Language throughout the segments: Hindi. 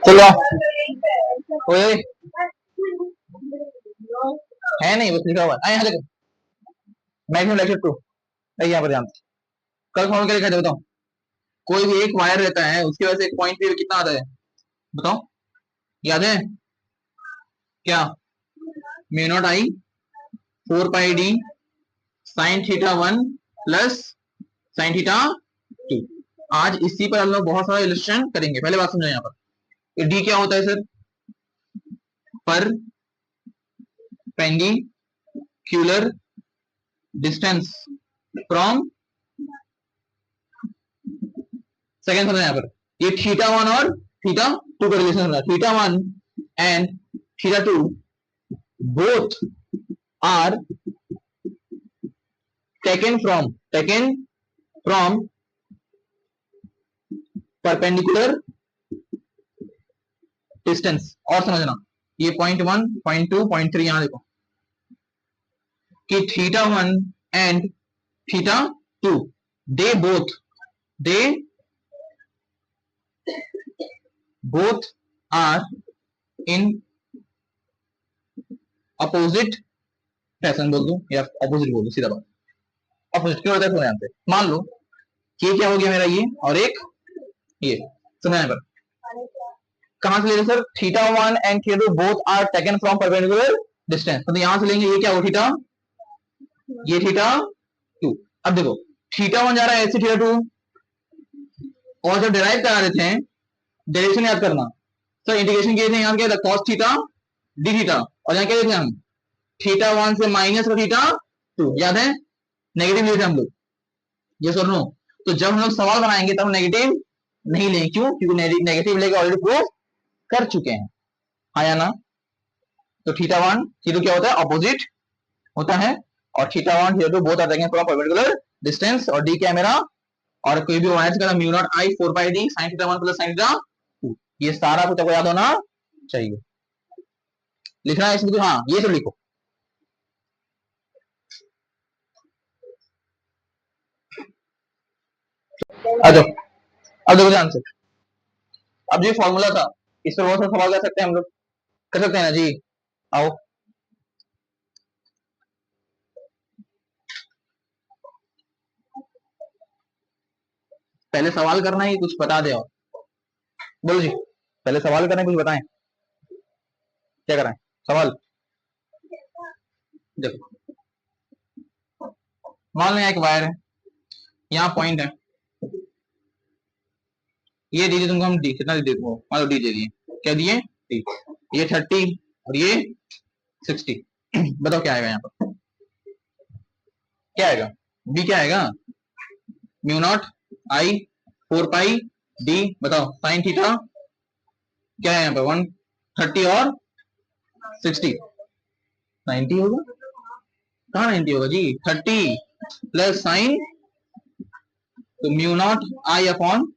चलो ओए है नहीं, बस लिखा हुआ है यहाँ देखो। मैक्सिमम लेक्चर टू यहाँ पर ध्यान। कल फॉर्मूला क्या लिखा था बताओ। कोई भी एक वायर रहता है, उसकी वजह से एक पॉइंट पे कितना आता है बताओ, याद है क्या? Mu naught I 4 pi D sine theta 1 plus sine theta 2। आज इसी पर हम लोग बहुत सारा इलस्ट्रेशन करेंगे। पहले बात समझो यहाँ पर डी क्या होता है सर? पर पेंडिक्यूलर डिस्टेंस फ्रॉम, सेकंड समझो यहाँ पर, ये थीटा 1 और थीटा 2 का रिलेशन है। Theta 1 and theta 2 both are taken from perpendicular distance। और समझना ये पॉइंट 1 पॉइंट 2 पॉइंट 3 यहां देखो कि theta 1 and theta 2 they both are in opposite fashion बोल दो या अपोजिट बोल दो, सीधा बात। अपोजिट क्यों होता है यहाँ पे? मान लो कि क्या हो गया मेरा ये और एक ये, सुना यहाँ पर कहां से ले sir? Theta 1 and theta 2 both are taken from perpendicular distance, तो यहां से लेंगे ये क्या हो थीटा, ये थीटा 2। अब देखो थीटा 1 जा रहा है ऐसे थीटा 2, और जब डिराइव करा देते हैं डायरेक्शन याद करना सर, इंटीग्रेशन किए थे यहाँ क्या था cos थीटा डी थीटा, और यहाँ क्या देते हम थीटा 1 से माइनस और थीटा 2, याद है नेगेटिव लिए थे हम लोग, ये सर नो। तो जब हम लोग सवाल बनाएंगे तब नेगेटिव नहीं लेंगे, क्यों? क्योंकि नेगेटिव लेके ऑलरेडी प्रूव कर चुके हैं, हाँ या ना? तो थीटा 1 थीटा क्या होता है? अपोजिट होता है, और theta 1 theta 2 both are taken from perpendicular distance, और डी क्या है मेरा, और कोई भी वायर का mu naught I 4 pi d sin theta 1 plus sin theta 2। ये सारा कुछ आपको याद होना चाहिए। लिखना है इसमें तो, हाँ ये सब लिखो। आ जाओ, अब देखो ध्यान से। अब ये फॉर्मूला था, इस पर बहुत सारे सवाल कर सकते हैं हम लोग, कर सकते हैं ना जी? आओ पहले सवाल करना ही कुछ बता दे, और बोलो जी पहले सवाल करना है, कुछ बताएं क्या कराएं सवाल। देखो मान लो एक वायर है, यहाँ पॉइंट है, ये दीजिए तुमको हम डी, कितना दे तुमको? मान लो डी दे दिए, क्या दिए? डी। ये 30 और ये 60। बताओ क्या आएगा यहाँ पर? क्या आएगा? बी क्या आएगा? Mu naught I 4 pi D, बताओ साइन थीटा क्या है यहाँ पर? 130 और 60, 90 होगा? कहाँ 90 होगा जी? 30 प्लस साइन, तो mu naught I upon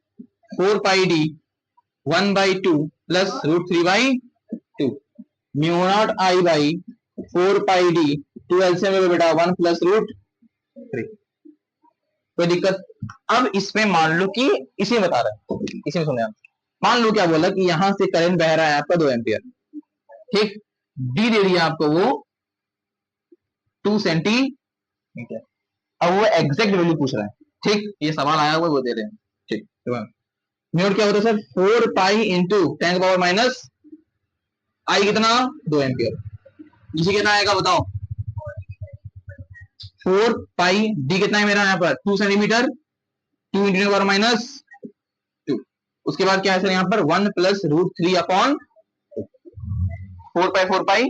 4 pi D 1/2 plus √3/2, mu naught I by 4 pi D, 2 LCM में बेटा 1 प्लस √3। कोई दिक्कत? अब इसमें मान लो कि इसे बता रहा है, इसमें सुने आप, मान लो क्या बोला कि यहां से करंट बह रहा है आपका 2 एम्पियर, ठीक? डी दे दिया आपको वो 2 सेंटीमीटर। अब वो एग्जैक्ट वैल्यू पूछ रहा है, ठीक? ये सवाल आया हुआ वो दे रहे हैं, ठीक? तो म्यूट क्या होता है sir? 4 pi into 10 power minus I कितना? 2 एम्पियर। इसे कितना आएगा बताओ? 4 पाई डी कितना है मेरा यहाँ पर? 2 सेंटीमीटर, 2 इंटू पावर माइनस 2। उसके बाद क्या है सर यहाँ पर? 1 प्लस √3 अपॉन 4 पाई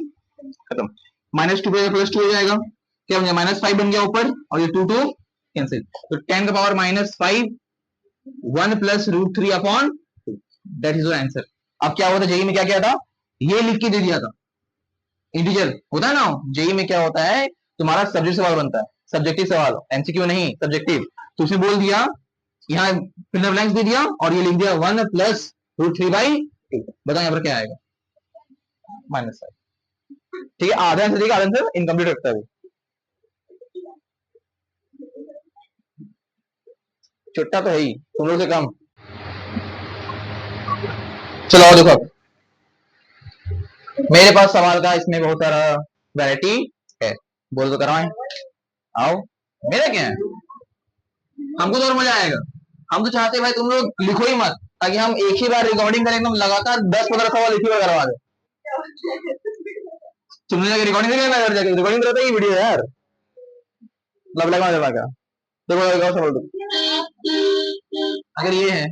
खत्म, माइनस 2 प्लस 2 हो जाएगा, क्या बन गया? -5 बन गया ऊपर, और ये 2 2 कैंसिल, तो 10 का power -5 1 plus √3 upon, that is your answer. अब क्या होता है जेई में, क्या क्या था? ये लिख के दे दिया था, इंटीजर होता है ना जेई में, क्या होता है तुम्हारा सब्जेक्ट सवाल बनता है, सब्जेक्टिव सवाल, एमसीक्यू नहीं सब्जेक्टिव। तो उसने बोल दिया यहाँ फिलर ब्लैंक्स दे दिया, और ये लिख दिया 1 प्लस √3/2। बताओ यहाँ पर क्या आएगा? -5। ठीक है, आधा आंसर देगा, आधा आंसर इनकम्प्लीट रखता है वो, छोटा तो है ही तुम लोग से कम। चलो और देखो, मेरे पास सवाल का इसमें बहुत सारा वैरायटी है, बोल तो कराएं, आओ। मेरा क्या है, हमको तो और मजा आएगा। हम तो चाहते हैं भाई तुम लोग लिखो ही मत, ताकि हम एक ही बार रिकॉर्डिंग करें, एकदम लगातार 10-15 सवाल एक ही बार करवा दे। तुमने जाके रिकॉर्डिंग करें ना, जाके रिकॉर्डिंग करता है वीडियो यार, लब लगा दे का। देखो एक सवाल दो, अगर ये है,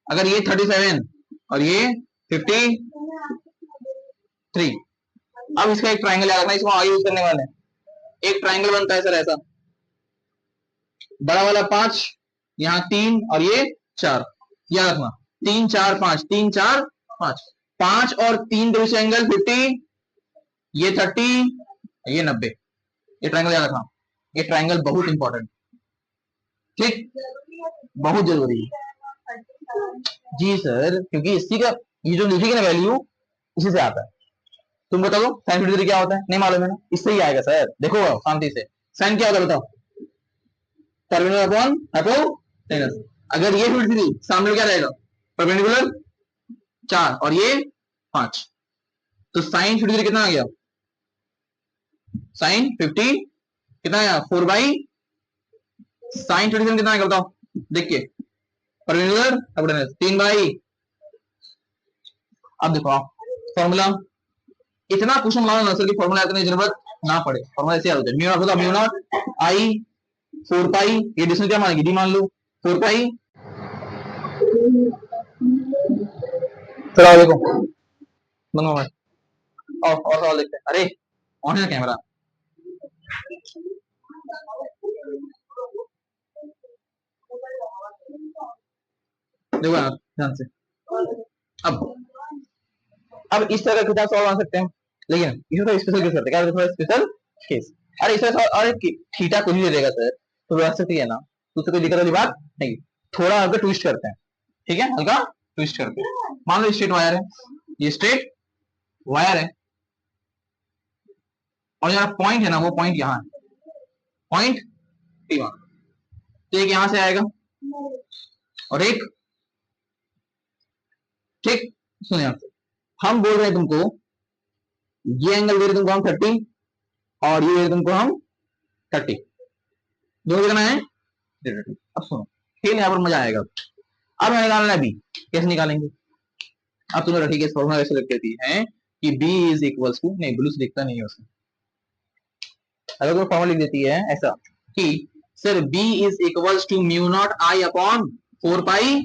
अगर ये 37 और ये 53, अब इसका एक ट्राइंगल याद रखना, इसको आगे यूज करने वाले हैं। एक ट्राइंगल बनता है सर ऐसा, बड़ा वाला 5, यहाँ 3 और ये 4, याद रखना 3 4 5, 3 4 5, 5 और 3 के बीच एंगल 50, ये 30, ये 90। ये ट्राइंगल याद रखना, ये ट्राइंगल बहुत इंपॉर्टेंट, ठीक, बहुत जरूरी है जी सर, क्योंकि इसी का ये जो लिखेगी ना वैल्यू, इसी से आता है। तुम बताओ साइन 53 क्या होता है, नहीं मालूम है ना, इससे ही आएगा सर। देखो शांति से, साइन क्या होता है बताओ, परपेंडिकुलर अपॉन हाइपोटेनस। अगर ये 53 सामने क्या रहेगा, परपेंडिकुलर 4 और ये 5, तो साइन 53 कितना आ गया, साइन 50 कितना आया 4 बाई, साइन 37 कितना आएगा बताओ, देखिए परपेंडिकुलर हाइपोटेनस 3 बाई। अब देखो फॉर्मूला, इतना क्वेश्चन बनाना ना सर की फॉर्मूला इतनी जरूरत ना पड़े, फॉर्मूला ऐसे आ जाए, म्यू नॉट बताओ, म्यू नॉट आई 4 पाई, ये डिस्टेंस क्या मानेगी, डी मान लो 4 पाई। चलो देखो दोनों में और सवाल देखते हैं। अरे ऑन है कैमरा, देखो यार ध्यान से। अब इस तरह का सवाल बना सकते हैं, लेकिन इसमें तो स्पेशल केस करते हैं, क्या स्पेशल केस। अरे इस तरह अरे थीटा कुछ भी दे देगा सर, तो व्यवस्थित ही है ना, तो उससे कोई दिक्कत वाली बात नहीं। थोड़ा हल्का ट्विस्ट करते हैं, ठीक है, हल्का ट्विस्ट करते हैं। मान लो स्ट्रेट वायर है, ये स्ट्रेट वायर है, और यहाँ पॉइंट है ना, वो पॉइंट यहाँ है, पॉइंट P1, तो एक यहां से आएगा और एक, ठीक सुनिए आपसे, हम बोल रहे हैं तुमको, ये एंगल दे रहे तुमको हम 30 और ये दे रहे तुमको हम 30, दो कितना है। अब सुनो खेल यहाँ पर मजा आएगा। अब हमें निकालना है बी, कैसे निकालेंगे, अब तुम्हें ठीक है फॉर्मूला ऐसे लिख देती है कि b इज इक्वल्स टू, नहीं ब्लू से लिखता नहीं है उसमें, अगर कोई फॉर्मूला लिख देती है ऐसा कि sir b is equals to mu naught I upon 4 pi,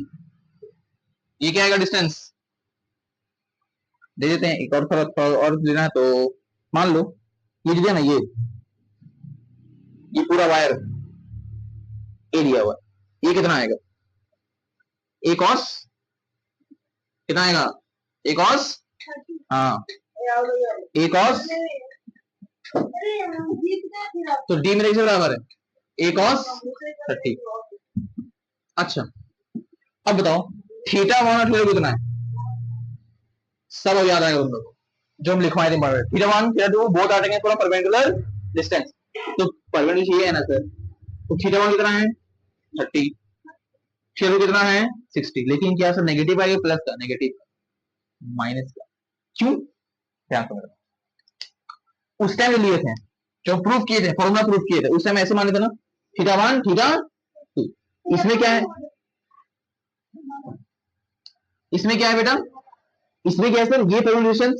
ये क्या आएगा डिस्टेंस, दे देते हैं एक और थोड़ा और लेना है, तो मान लो ये जो है ना, ये पूरा वायर एरिया हुआ, ये कितना आएगा, ए कॉस कितना आएगा, ए कॉस, हाँ ए कॉस, तो डी मेरे से बराबर है ए कॉस 30। अच्छा अब बताओ थीटा 1 और थीटा 2 कितना है, सब अब याद आएगा तुम लोग, जो हम लिखवाए थे थीटा 1 थीटा 2 बोथ आते हैं पूरा परपेंडिकुलर डिस्टेंस, तो परपेंडिकुलर ये है ना सर, तो थीटा 1 कितना है 30, थीटा 2 कितना है 60, लेकिन क्या सर नेगेटिव आएगा प्लस का, नेगेटिव माइनस का, क्यों, ध्यान से मेरा, उस टाइम लिए थे जो प्रूफ किए थे, फॉर्मूला प्रूफ किए थे, उस टाइम ऐसे माने थे ना, थीटा 1 थीटा 2, इसमें क्या है, इसमें क्या है बेटा, इसमें क्या है सर, ये परपेंडिकुलर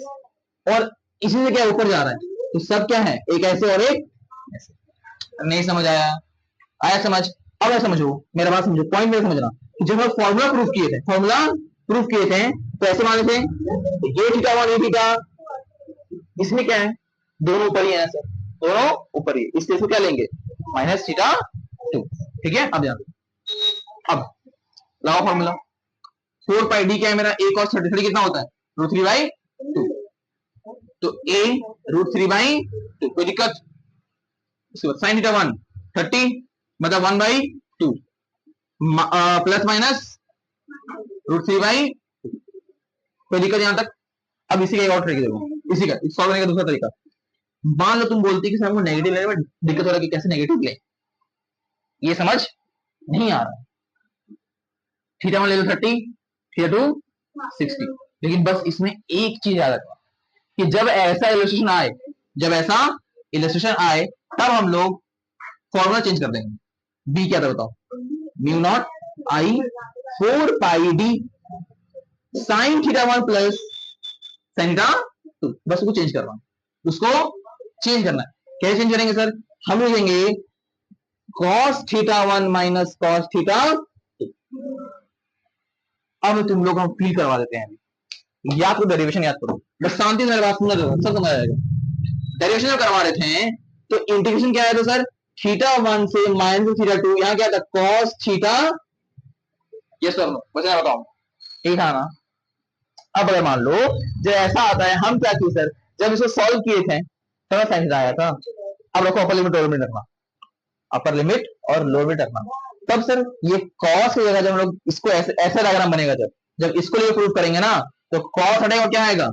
और इसी से क्या ऊपर जा रहा है, तो सब क्या है एक ऐसे और एक ऐसे। नहीं समझ आया, आया समझ, अब ऐसा समझो, मेरा बात समझो, पॉइंट में समझना, जब हम फॉर्मूला प्रूफ किए थे, फॉर्मूला प्रूफ किए थे तो ऐसे माने थे, ये थीटा 1 ये थीटा, इसमें क्या है दोनों ऊपर ही है सर, दोनों ऊपर ही, इससे क्या लेंगे माइनस थीटा 2, ठीक है। अब ध्यान, अब लगाओ फॉर्मूला, 4 पाई डी क्या है मेरा, a cos 33 कितना होता है √3/2, तो a √3/2, कोई दिक्कत, साइन थीटा 1 30 मतलब 1/2 प्लस माइनस √3/2, कोई दिक्कत यहां तक। अब इसी का एक और तरीका देखो, इसी का सॉल्व करने का दूसरा तरीका, मान लो तुम बोलती कि सर हमको नेगेटिव लेने में दिक्कत हो रहा है कि कैसे नेगेटिव ले, ये समझ नहीं आ रहा, थीटा 1 ले लो 30, थीटा 2 60। लेकिन बस इसमें एक चीज याद रखना कि जब ऐसा इलस्ट्रेशन आए, जब ऐसा इलस्ट्रेशन आए तब हम लोग फॉर्मूला चेंज कर देंगे। बी क्या था बताओ? Mu naught I 4 pi D sine theta 1 plus sine theta 2। बस उसको चेंज कर रहा हूं, उसको चेंज करना है। कैसे चेंज करेंगे सर? हम लिखेंगे cos theta 1 minus cos theta 2। अब तुम लोग हम फील करवा देते हैं, याद करो, डेरिवेशन याद करो, बस शांति से मेरी बात सुनना, सब समझ आएगा। डेरिवेशन जब करवा रहे थे तो इंटीग्रेशन क्या है तो सर थीटा 1 से माइनस थीटा 2, यहां क्या था cos थीटा, ये सर बचा बताओ, ठीक है ना? अब अगर मान लो जब ऐसा आता है, हम क्या किए सर, जब इसको सॉल्व किए थे तो साइन थीटा आया था। अब रखो अपर लिमिट और लिमिट रखना, अपर लिमिट और लोअर लिमिट रखना। तब सर ये cos की जगह जब हम लोग इसको ऐसे ऐसा डायग्राम बनेगा, जब जब इसको लिए प्रूव करेंगे ना तो cos हटेगा, क्या आएगा?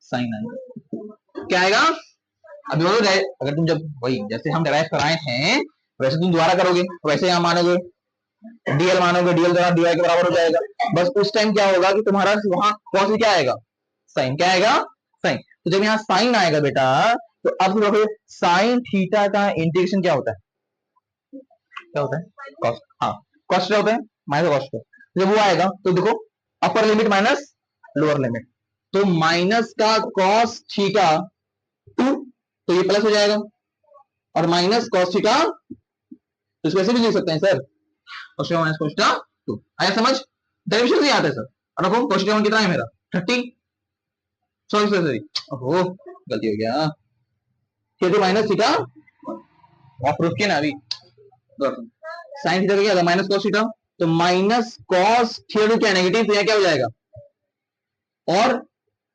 साइन आएगा। क्या आएगा? अभी बोलो, अगर तुम जब वही जैसे हम डिराइव कराए थे वैसे तुम दोबारा करोगे, वैसे यहां मानोगे, डीएल मानोगे, डीएल द्वारा डीवाई के बराबर हो जाएगा। बस उस टाइम क्या होगा कि तुम्हारा वहां cos क्या आएगा? साइन। क्या आएगा? साइन। तो जब यहाँ साइन आएगा बेटा, तो अब तुम रखो साइन थीटा का इंटीग्रेशन क्या होता है? क्या होता है? कॉस। हाँ, कॉस क्या होता है? Minus cos. जब वो आएगा तो देखो upper limit minus lower limit, तो माइनस का कॉस थीटा 2, तो ये प्लस हो जाएगा, और माइनस कॉस थीटा, तो इसको ऐसे भी लिख सकते हैं sir, cos theta minus cos theta 2। आया समझ? डेरिवेशन नहीं आता है सर। और देखो कॉस थीटा कितना है मेरा 30, सॉरी सॉरी सॉरी, ओहो गलती हो गया, थीटा माइनस थीटा, आप प्रूफ किया ना अभी, साइन थीटा क्या था? माइनस कॉस थीटा, तो माइनस कॉस थीटा क्या नेगेटिव, तो यह क्या हो जाएगा? और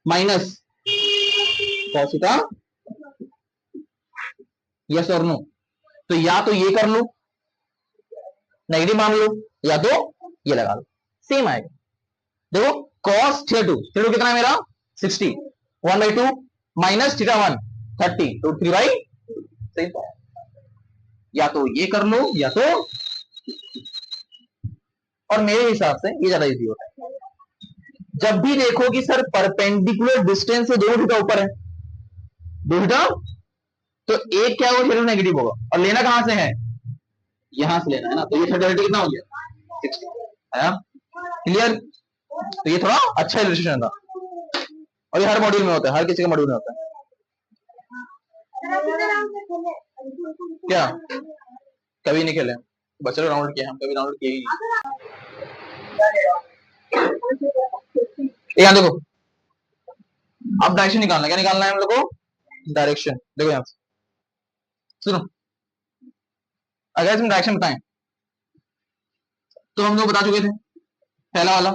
माइनस कॉस थीटा, यस और नो? तो या तो ये कर लो नेगेटिव मान लो, या तो ये लगा लो, सेम आएगा। देखो cos थीटा 2, थीटा 2 कितना है मेरा 60, 1/2 माइनस थीटा 1 30, तो 3/, या तो ये कर लो या तो, और मेरे हिसाब से ये ज्यादा इजी होता है। जब भी देखो कि सर परपेंडिकुलर डिस्टेंस से दो थीटा ऊपर है, दो थीटा, तो एक क्या होगा? थीटा नेगेटिव होगा, और लेना कहां से है? यहां से लेना है ना, तो ये थीटा कितना हो गया 60 है। क्लियर? तो ये थोड़ा अच्छा इलस्ट्रेशन था, और ये हर मॉड्यूल में होता है, हर किसी के मॉड्यूल में होता है। क्या कभी नहीं खेले बच्चे लोग? डाउनलोड किया, हम कभी डाउनलोड किए ही नहीं। यहाँ देखो, अब डायरेक्शन निकालना, क्या निकालना है हम लोग को? डायरेक्शन। देखो यहाँ सुनो, अगर हम डायरेक्शन बताएं तो हम लोग बता चुके थे, पहला वाला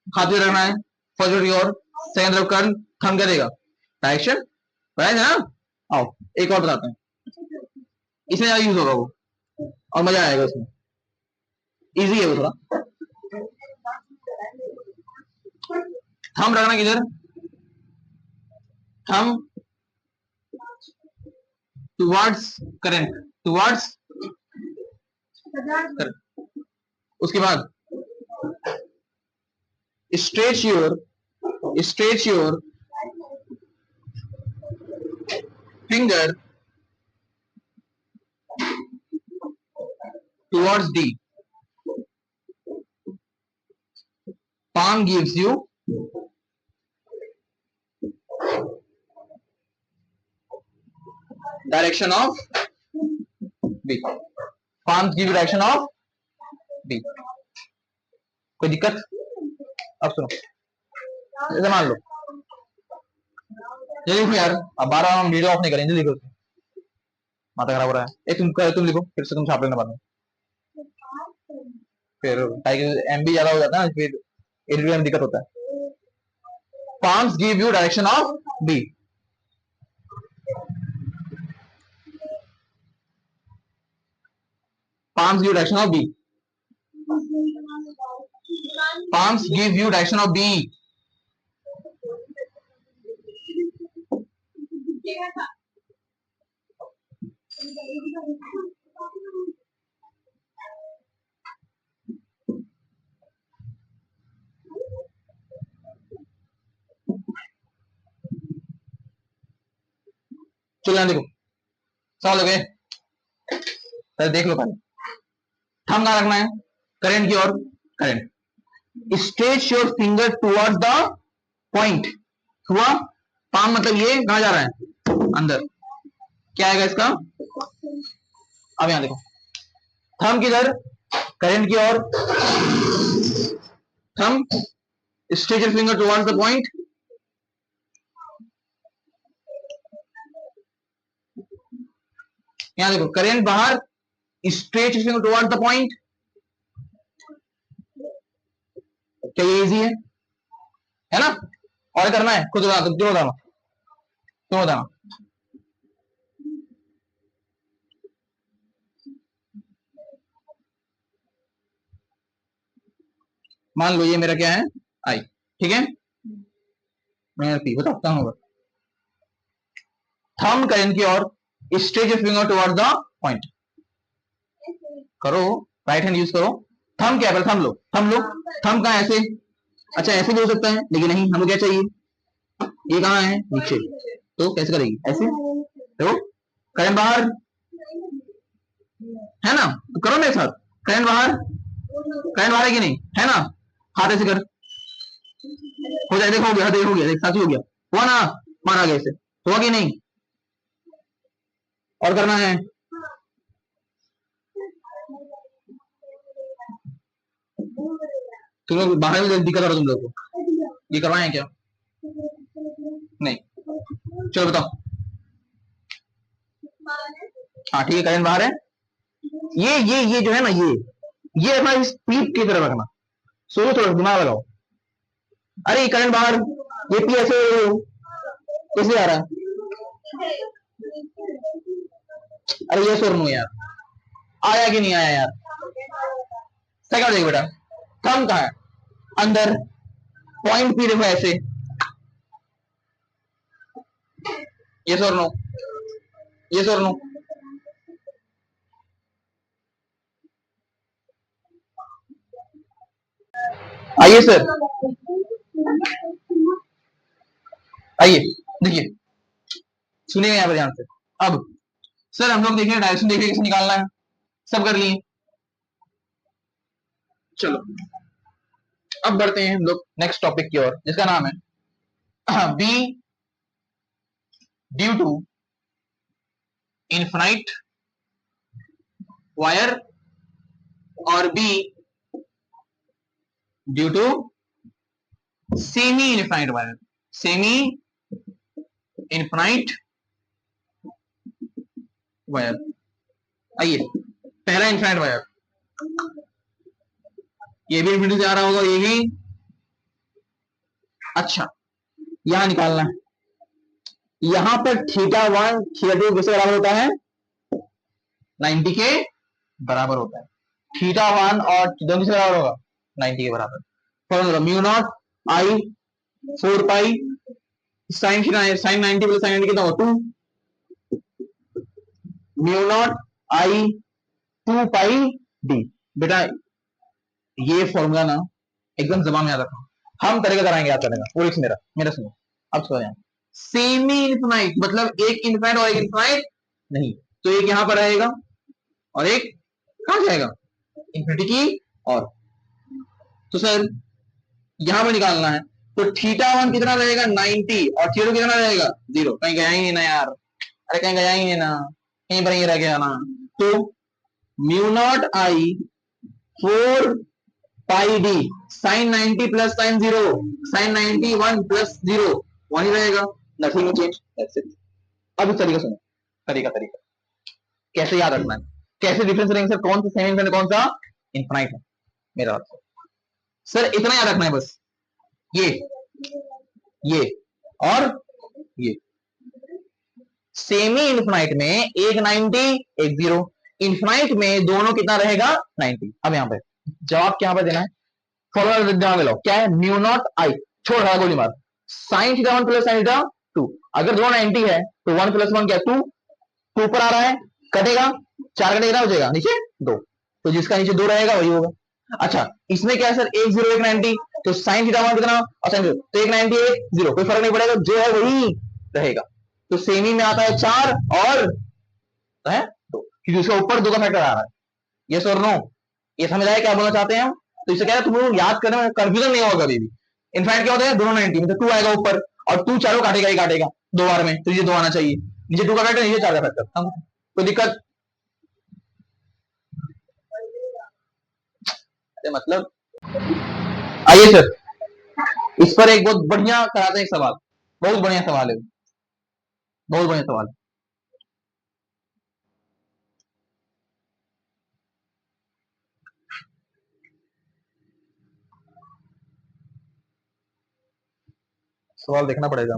खाते रखना है, फर्स्ट की ओर, सेकंड तरफ कर्न, थंब क्या देगा? डायरेक्शन, बताया ना? आओ एक और बताते हैं, इसमें ज्यादा यूज होगा वो, और मजा आएगा उसमें, इजी है वो थोड़ा। थंब रखना किधर? Thumb towards current, towards current. उसके बाद stretch your finger towards D. Palm gives you direction of B. Palms give you direction of B. कोई दिक्कत? अब सुनो, जैसे मान लो, ये लिखो यार, अब 12 हम वीडियो ऑफ नहीं करेंगे, लिखो, माथा खराब हो रहा है। एक तुम लिखो, फिर से तुम छाप लेना बाद में, फिर एमबी ज्यादा हो जाता है, फिर एडिट में दिक्कत होता है। Palms give you direction of B. Palms give you direction of B. Palms give you direction of B. चलो देखो सवाल हो गए, तो देख लो पहले। थंब कहां रखना है? करेंट की ओर। Current. Stretch your finger towards the point. हुआ? पाम मतलब ये कहां जा रहा है? अंदर। क्या आएगा इसका? अब यहां देखो, थंब किधर? करेंट की ओर। Thumb stretch your finger towards the point. यहां देखो, करेंट बाहर, stretch your finger towards the point. क्या ये इजी है ना? और करना है खुद बता दो, क्यों बताना, क्यों बताना। मान लो ये मेरा क्या है? आई। ठीक है, मैं पी बताता हूँ। थंब करेंट की ओर, stretch your finger towards the point. करो, राइट हैंड यूज करो। थंब क्या है? थंब लो, थंब लो। थंब कहां है? ऐसे। अच्छा ऐसे भी हो सकता है, लेकिन नहीं, हमें क्या चाहिए? ये कहां है? नीचे। तो कैसे करेगी? ऐसे। देखो, करंट बाहर है ना, तो करो मेरे साथ। करंट बाहर, करंट बाहर है कि नहीं है ना? हाथ ऐसे कर, हो जाए। देखो हो गया, देखो हो गया, देख साथी हो गया। हुआ ना? मारा गया इसे, हुआ कि नहीं? और करना है। तुम लोग बाहर में दिक्कत हो रहा तुम लोग को, ये करवाएं क्या? नहीं, चलो बताओ। हाँ ठीक है, करंट बाहर है। ये जो है ना, ये अपना इस पीप की तरफ रखना। सोचो, थोड़ा दिमाग लगाओ। अरे ये करंट बाहर, ये पी ऐसे कैसे आ रहा है? अरे ये और नो यार, आया कि नहीं आया यार? सेकंड देखो बेटा, थंब कहां है? अंदर। पॉइंट पी देखो ऐसे। ये और नो, ये और नो। आइए सर, आइए देखिए, सुनिएगा यहाँ पर ध्यान से। अब सर हम लोग देखिए, डायरेक्शन देखिए कैसे निकालना है, सब कर लिए। चलो अब बढ़ते हैं हम लोग नेक्स्ट टॉपिक की ओर, जिसका नाम है B due to infinite wire और B due to semi infinite wire. Semi infinite wire. आइए, पहला इनफाइनाइट वायर, ये भी इन्फिनिटी से आ रहा होगा, ये भी। अच्छा, यहां निकालना है। यहां पर थीटा वन थीटा टू किसके बराबर होता है? 90 के बराबर होता है। थीटा वन और दोनों किसके बराबर होगा? 90 के बराबर। Formula mu naught I 4 pi sine sine 90 plus sine 90 कितना होगा? 2 mu naught I 2 pi d. बेटा ये फॉर्मूला ना एकदम जबान में याद रखो, हम तरीका कराएंगे याद करने का। वो लिख मेरा मेरा सुनो, अब सुनो। यहाँ सेमी इनफाइनाइट मतलब एक इनफाइनाइट और एक इनफाइनाइट नहीं, तो एक यहां पर रहेगा और एक कहां जाएगा? इन्फिनिटी की और। तो सर यहां पर निकालना है, तो थीटा वन कितना रहेगा? 90 और थीटा कितना रहेगा? 0। कहीं गया ही नहीं ना यार, अरे कहीं गया ही नहीं ना, कहीं पर ही रह गया ना। तो mu naught I 4 pi D sine 90 plus sine 0, sine 90 1 प्लस 0 1 ही रहेगा, नथिंग चेंज, दैट्स इट। अब इस तरीका सुनो, तरीका तरीका कैसे याद रखना है, कैसे डिफरेंस रहेंगे सर, कौन सा सेमी इनफाइनाइट कौन सा इनफाइनाइट है मेरा सर, इतना याद रखना है बस। ये ये और ये सेमी इनफाइनाइट में एक 90 एक 0, इनफाइनाइट में दोनों कितना रहेगा? 90। अब यहां पे जवाब क्या पर देना है? फॉर्मूला दिमाग में लो, क्या है? म्यू नॉट आई, छोड़ रहा गोली मार, sign theta 1 plus sine theta 2। अगर दोनों 90 है तो 1 प्लस 1 क्या? 2। 2 ऊपर आ रहा है, कटेगा, 4 कटेगा, हो जाएगा नीचे 2, तो जिसका नीचे 2 रहेगा वही होगा। अच्छा इसमें क्या है सर? एक 0 एक 90, तो साइन थीटा 1 कितना और साइन 0, तो एक 90 एक 0, कोई फर्क नहीं पड़ेगा, जो है वही रहेगा। तो सेमी में आता है 4 और है तो, क्योंकि उसके ऊपर 2 का फैक्टर आ रहा है। यस और नो, ये समझ आया क्या बोलना चाहते हैं हम? तो इससे क्या है, तुम लोग याद करने में कंफ्यूजन नहीं होगा कभी भी। इनफैक्ट क्या होता है, दोनों 90 में तो 2 आएगा ऊपर और 2 चारों काटेगा ही काटेगा 2 बार में, तो ये 2 आना चाहिए। नीचे 2 का फैक्टर, नीचे 4 का फैक्टर, कोई दिक्कत? मतलब आइए सर, इस पर एक बहुत बढ़िया कराते हैं एक सवाल, बहुत बढ़िया सवाल है, बहुत बढ़िया सवाल है। सवाल देखना पड़ेगा।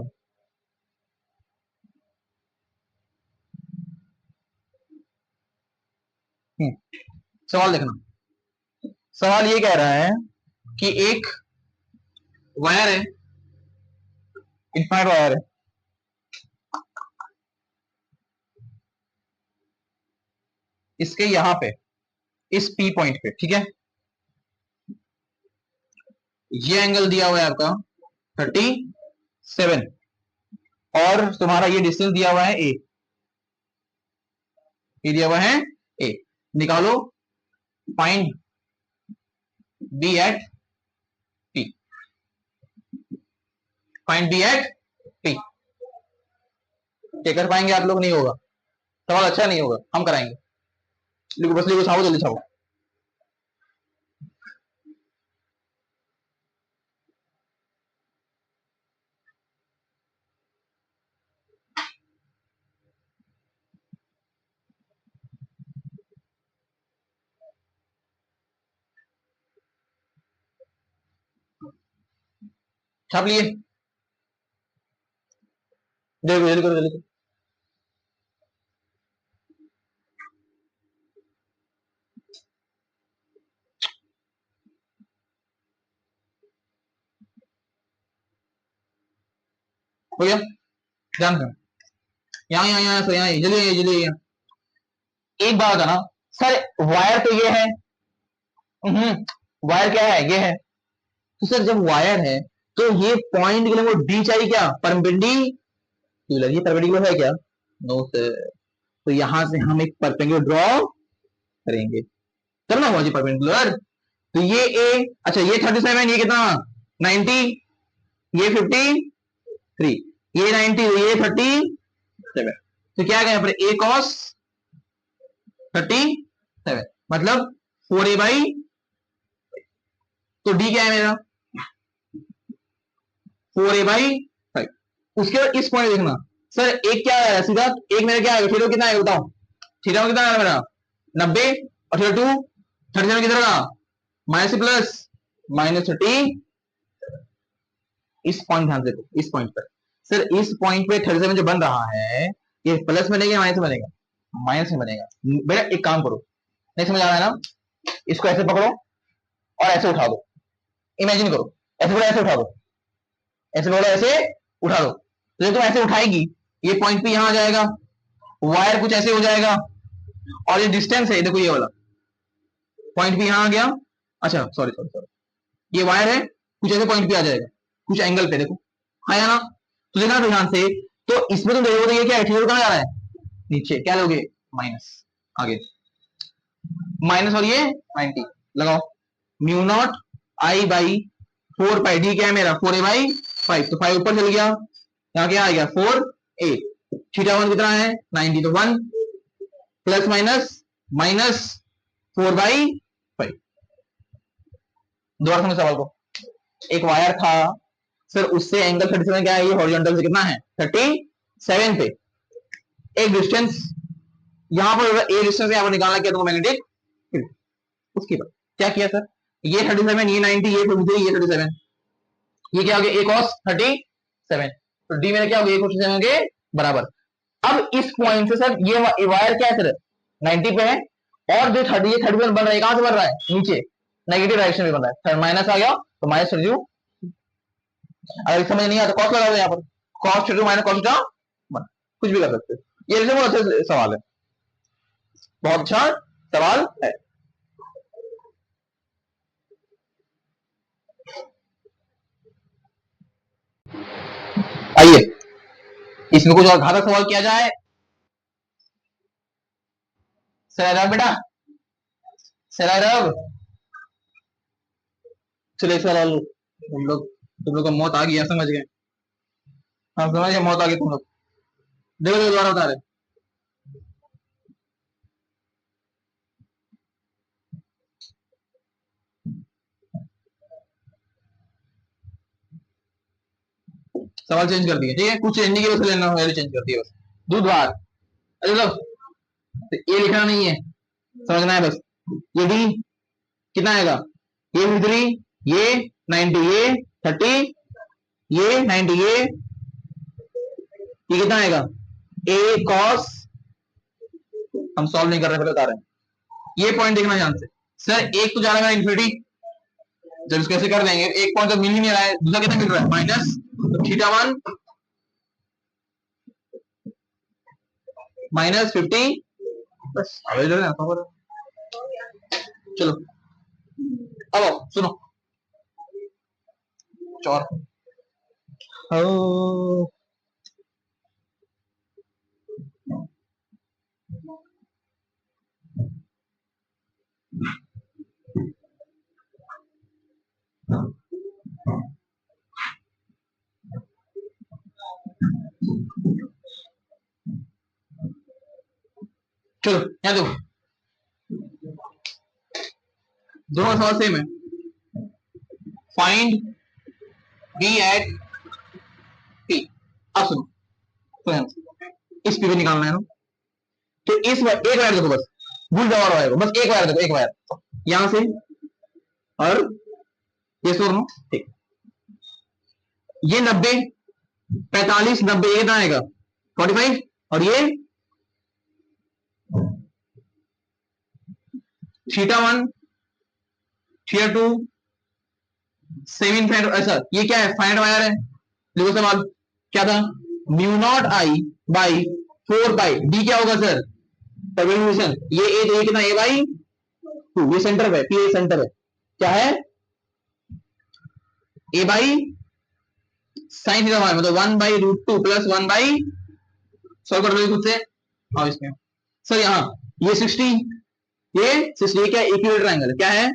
सवाल देखना, सवाल ये कह रहा है कि एक वायर है, इनफाइनाइट वायर है, इसके यहां पे इस पी पॉइंट पे, ठीक है, ये एंगल दिया हुआ है आपका 37 और तुम्हारा ये डिस्टेंस दिया हुआ है ए, ये दिया हुआ है ए, निकालो find B at P, find B at P. क्या कर पाएंगे आप लोग? नहीं होगा, सवाल अच्छा नहीं होगा, हम कराएंगे। लिखो बस, लिखो, छाओ जल्दी छाओ। छाप लिए? जल्दी जल्दी करो, जल्दी करो। हो गया? ध्यान से यहाँ यहाँ यहाँ यहाँ जल्दी जल्दी। एक बात बताना सर, वायर तो ये है, वायर क्या है, ये है, तो सर जब वायर है तो ये पॉइंट के लिए वो डी चाहिए क्या? परपेंडिकुलर, ये परपेंडिकुलर है क्या? नो सर, तो यहां से हम एक परपेंडिकुलर ड्रॉ करेंगे, करना होगा जी परपेंडिकुलर। तो ये ए, अच्छा ये 37, ये कितना 90, ये 53, ये 90, ये 37, तो क्या कहें पर ए कॉस 37, मतलब 4a/, तो डी क्या है मेरा 4a/5। उसके बाद इस पॉइंट देखना सर, एक क्या है सीधा, एक मेरा क्या है, थीटा कितना है बताओ, थीटा कितना है मेरा 90, और थीटा 2 37 किधर का माइनस प्लस -30। इस पॉइंट ध्यान से देखो, इस पॉइंट पर सर, इस पॉइंट पे 37 जो बन रहा है, ये प्लस बनेगा माइनस बनेगा? माइनस में बनेगा। बेटा एक काम करो, नहीं समझ आ रहा है ना, इसको ऐसे पकड़ो और ऐसे उठा दो, इमेजिन करो, ऐसे पकड़ो, ऐसे उठा दो, ऐसे पकड़ो, ऐसे उठा दो, तो जब तुम ऐसे उठाएगी ये पॉइंट पे यहां आ जाएगा, वायर कुछ ऐसे हो जाएगा, और ये डिस्टेंस है, देखो ये वाला पॉइंट भी यहां आ गया, अच्छा सॉरी सॉरी सॉरी, ये वायर है, कुछ ऐसे पॉइंट पे आ जाएगा, कुछ एंगल पे, देखो आया ना, तो देखना तो ध्यान से, तो इसमें तुम देखोगे ये क्या है, कहां जा रहा है, नीचे, क्या लोगे माइनस, आगे माइनस, और ये 90 लगाओ, mu naught I by 4 pi, D क्या है मेरा 4a/5, तो 5 ऊपर चल गया, यहाँ क्या आ गया 4a, थीटा 1 कितना है 90, तो 1 प्लस माइनस माइनस 4/5। दोबारा समझ सवाल को, एक वायर था सर, उससे एंगल 37 क्या है, ये हॉरिजॉन्टल से कितना है 37 पे, एक डिस्टेंस यहां पर, ए डिस्टेंस यहां पर निकालना किया, तो मैग्नेटिक फील्ड, उसके बाद क्या किया सर, ये 37, ये 90, ये 53, ये 37, ये क्या हो गया, ए cos 37, तो डी मेरा क्या हो गया, ए cos 37 के बराबर। अब इस पॉइंट से सर ये वायर क्या है सर 90 पे है, और जो 30, ये 31 बन रहा है, कहां से बन रहा है, नीचे नेगेटिव डायरेक्शन में बन रहा है, माइनस आ गया तो माइनस 32, अगर समझ नहीं आता कॉस लगा दो यहाँ पर, cos 32 माइनस cos 1, कुछ भी कर सकते हो, ये बहुत अच्छा सवाल है, बहुत अच्छा सवाल है। आइए इसमें कुछ और घातक सवाल किया जाए? सर बेटा, सर चलो एक सवाल तुम लोग को मौत आ गई है, समझ गए? हाँ समझ गए, मौत आ गई तुम लोग। देखो देखो दोबारा बता रहे। सवाल चेंज कर दिए, ठीक है, कुछ चेंज नहीं किया, बस लेना वैल्यू चेंज कर दिया बस। दूध भात, अरे लो, तो ये लिखना नहीं है, समझना है बस। ये डी कितना आएगा? ये 53, ये 90, ये 30, ये 90, ये कितना आएगा? ए कॉस, हम सॉल्व नहीं कर रहे, पहले बता रहे हैं। ये पॉइंट देखना ध्यान से। सर एक तो जा रहा है इन्फिनिटी, जब इसको ऐसे कर देंगे, एक पॉइंट तो मिल ही नहीं रहा है, दूसरा कितना मिल रहा है? माइनस थीटा 1 माइनस 50, बस चलो अब आओ सुनो, चौर चलो यहाँ देखो, दोनों सवाल सेम है। Find B at P. अब सुनो, तो इस पी पे निकालना है ना, तो इस बार एक वायर देखो, बस भूल जाओ वायर को, बस एक वायर देखो, एक वायर यहां से और ये सोर ठीक। ये 90, 45, 90, ये कितना आएगा? 45, और ये थीटा 1, थीटा 2, 7 फाइंड, ऐसा ये क्या है? फाइंड वायर है। देखो सवाल क्या था? Mu naught I by 4 by D क्या होगा सर? परपेंडिकुलर, ये ए, तो ये कितना? ए बाई 2, ये सेंटर है, पी ए सेंटर है, क्या है? ए बाई साइन थीटा वाई, मतलब 1/√2 प्लस 1 बाई, सॉल्व कर लो खुद से। हाँ इसमें सर यहाँ ये 60, ये 60, ये क्या? इक्विलेटरल एंगल क्या है?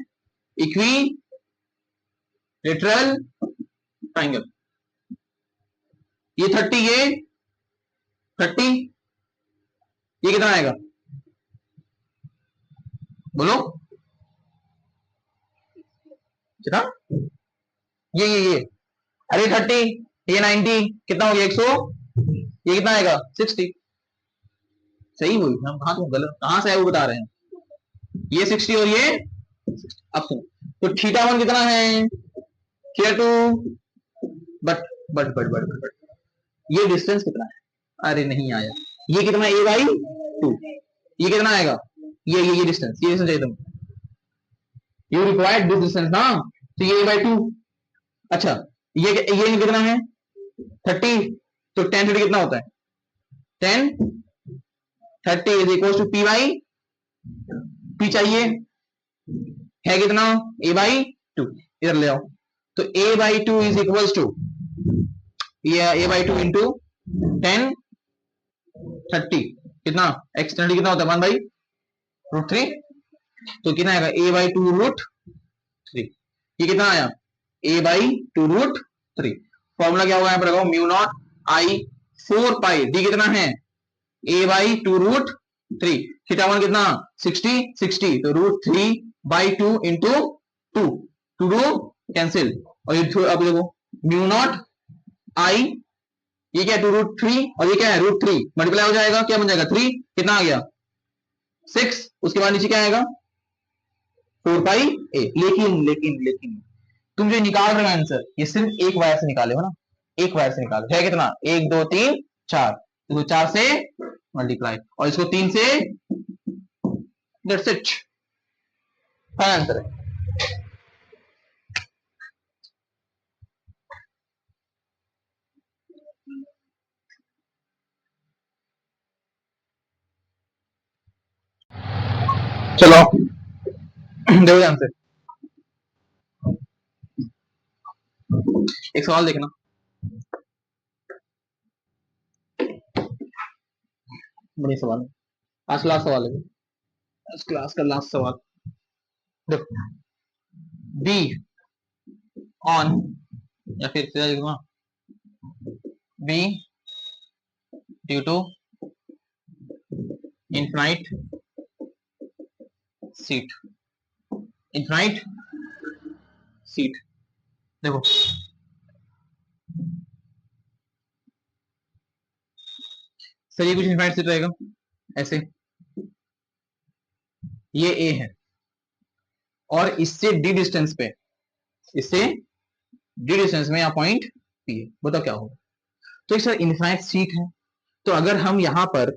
Equilateral triangle. ये 30, ये 30, ये कितना आएगा? बोलो कितना? ये अरे 30, ये 90, कितना हो गया? 100, ये कितना आएगा? 60। सही हुई, हम कहा तुम गलत, कहां से है वो बता रहे हैं। ये 60 और ये 60। अब सुनो, तो थीटा 1 कितना है? थीटा 2, बट बट ये डिस्टेंस कितना है? अरे नहीं आया, ये कितना? ए बाई 2, ये कितना आएगा? ये डिस्टेंस, ये डिस्टेंस चाहिए तुमको, यू रिक्वायर्ड दिस डिस्टेंस ना, तो ये ए बाई 2। अच्छा ये कितना है? 30, तो 10 30 कितना होता है? 10 30 is equal to P by, P चाहिए है कितना? ए बाई 2, इधर ले आओ, तो ए बाई 2 इज इक्वल टू, ये ए बाई 2 इंटू 10 30, कितना? एक्सटेंड कितना होता है? 1/√3, तो कितना आएगा? ए बाई 2√3, ये कितना आया? ए बाई 2√3। फॉर्मूला क्या होगा यहाँ पर? लगाओ mu naught I 4 pi D कितना है? ए बाई 2√3, थीटा 1 कितना? 60, 60, तो √3/2 इंटू 2, 2 कैंसिल, और ये अब देखो म्यू नॉट आई, ये क्या है? 2√3, और ये क्या है? √3, मल्टीप्लाई हो जाएगा, क्या बन जाएगा? 3, कितना आ गया? 6, उसके बाद नीचे क्या आएगा? 4 पाई ए। लेकिन तुम जो निकाल रहे हो आंसर, ये सिर्फ एक वायर से निकाले हो ना, एक वायर से निकाले है कितना? 1 2 3 4, तो 4 से मल्टीप्लाई, और इसको 3 से, दैट्स इट, फाइनल आंसर है। चलो देखो आंसर, एक सवाल देखना, बड़ी सवाल, आज लास्ट सवाल है, इस क्लास का लास्ट सवाल। देखो, बी ऑन, या फिर be due to infinite sheet, infinite sheet. देखो सर ये कुछ इनफाइनाइट सीट रहेगा ऐसे, ये ए है और इससे डी डिस्टेंस पे, इससे डी डिस्टेंस में यहाँ पॉइंट पी है, बताओ क्या होगा। तो सर इनफाइनाइट सीट है, तो अगर हम यहां पर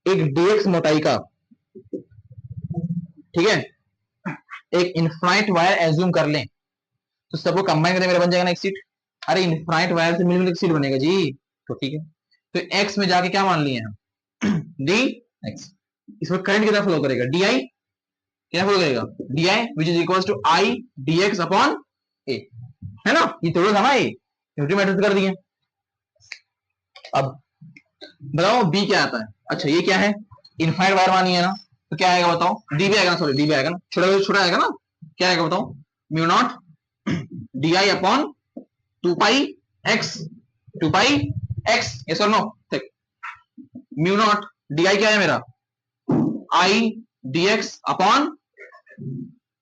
एक डीएक्स मोटाई का, ठीक है, एक इनफाइनाइट वायर एज्यूम कर लें, तो सबको कंबाइन करके मेरा बन जाएगा ना एक सीट। अरे इनफाइनाइट वायर से मिलकर एक सीट बनेगा जी, तो ठीक है। तो एक्स में जाके क्या मान लिए हम, डी एक्स, इसमें करंट कितना फ्लो करेगा, डी आई, क्या फ्लो करेगा, D I which is equal to I D X upon A, है ना, ये थोड़ा था ना, ये मैटर कर दिए। अब बताओ बी क्या आता है, अच्छा ये क्या है, इनफाइनाइट वायर मानी है ना, तो क्या आएगा बताओ, डी भी आएगा ना, सॉरी डी भी आएगा ना, छोटा छोटा आएगा ना, क्या आएगा बताओ, mu not D I upon 2 pi x, 2 pi x, yes और नो, ठीक, म्यू नॉट डी आई क्या है मेरा, आई डी एक्स अपॉन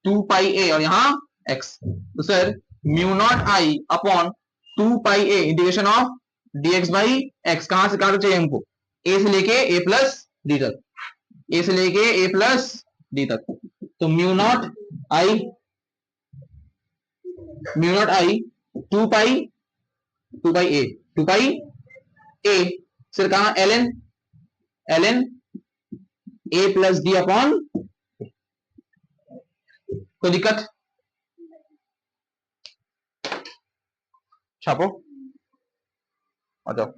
2 पाई ए और यहां एक्स, तो sir mu naught I upon 2 pi a integration of dx by x, कहां से कहां तक चाहिए हमको, ए से लेके ए प्लस डी तक, ए से लेके ए प्लस डी तक, तो mu naught I, mu naught I 2 pi, 2 pi a, 2 pi a, sir कहां l n, l n a plus d upon, कोई दिक्कत, छापो आ जाओ।